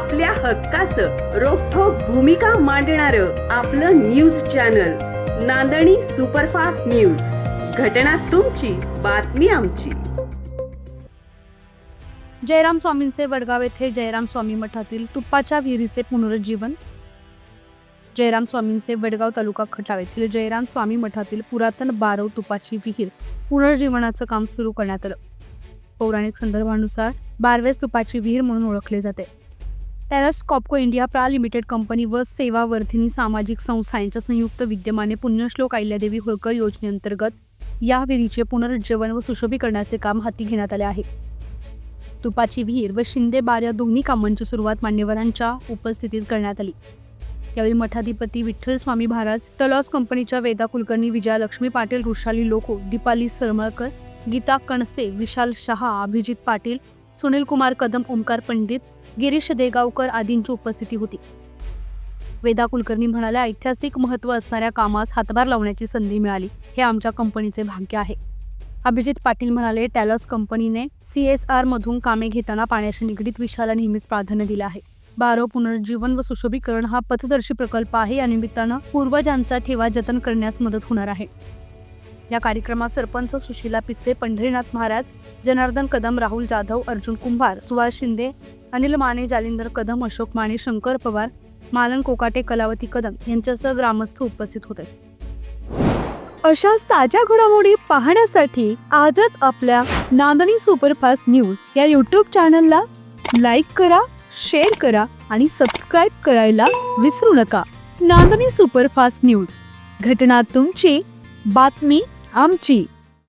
आपल्या हक्काचं रोखठोक भूमिका मांडणारं आपलं न्यूज चॅनल नांदणी सुपरफास्ट न्यूज. घटना तुमची, बातमी आमची. जयराम स्वामींचे वडगाव येथे जयराम स्वामी मठातील तुपाच्या विहिरीचे पुनरुज्जीवन. जयराम स्वामींचे वडगाव तालुका खटाव येथील जयराम स्वामी मठातील पुरातन बारव तुपाची विहीर पुनर्जीवनाचं काम सुरू करण्यात आलं. पौराणिक संदर्भानुसार बारवेस तुपाची विहीर म्हणून ओळखले जाते. टॅरस कॉपको इंडिया प्रा लिमिटेड कंपनी व सेवा वर्धिनी सामाजिक संस्था यांच्या संयुक्त विद्यमाने पुण्यश्लोक अहिल्यादेवी होळकर योजनेअंतर्गत या विहिरीचे पुनरुज्जीवन व सुशोभीकरणाचे काम हाती घेण्यात आले आहे. तुपाची विहीर व शिंदे बार या दोन्ही कामांची सुरुवात मान्यवरांच्या उपस्थितीत करण्यात आली. यावेळी मठाधिपती विठ्ठल स्वामी महाराज, टलॉस कंपनीच्या वेदा कुलकर्णी, विजयालक्ष्मी पाटील, रुशाली लोको, दीपाली सरमळकर, गीता कणसे, विशाल शहा, अभिजित पाटील, सुनील कुमार कदम, ओमकार पंडित, गिरीश देगावकर आदींची उपस्थिती होती. वेदा कुलकर्णी म्हणाल्या, ऐतिहासिक महत्त्व असणाऱ्या कामास हातभार लावण्याची संधी मिळाली, हे आमच्या कंपनीचे भाग्य आहे. अभिजित पाटील म्हणाले, टॅलॉस कंपनीने CSR मधून कामे घेताना पाण्याशी निगडीत विषयाला नेहमीच प्राधान्य दिले आहे. बारव पुनरुज्जीवन व सुशोभीकरण हा पथदर्शी प्रकल्प आहे. या निमित्तानं पूर्वजांचा ठेवा जतन करण्यास मदत होणार आहे. या कार्यक्रमात सरपंच सुशीला पिसे, पंढरीनाथ महाराज, जनार्दन कदम, राहुल जाधव, अर्जुन कुंभार, सुभाष शिंदे, अनिल माने, जालिंदर कदम, अशोक माने, शंकर पवार, मालन कोकाटे, कलावती कदम यांच्यासह ग्रामस्थ उपस्थित होते. अशाच ताज्या घडामोडी पाहण्यासाठी आजच आपल्या नांदणी सुपरफास्ट न्यूज या YouTube चॅनलला लाईक करा, शेअर करा आणि सबस्क्राईब करायला विसरू नका. नांदणी सुपरफास्ट न्यूज, घटना तुमची, बातमी आमची.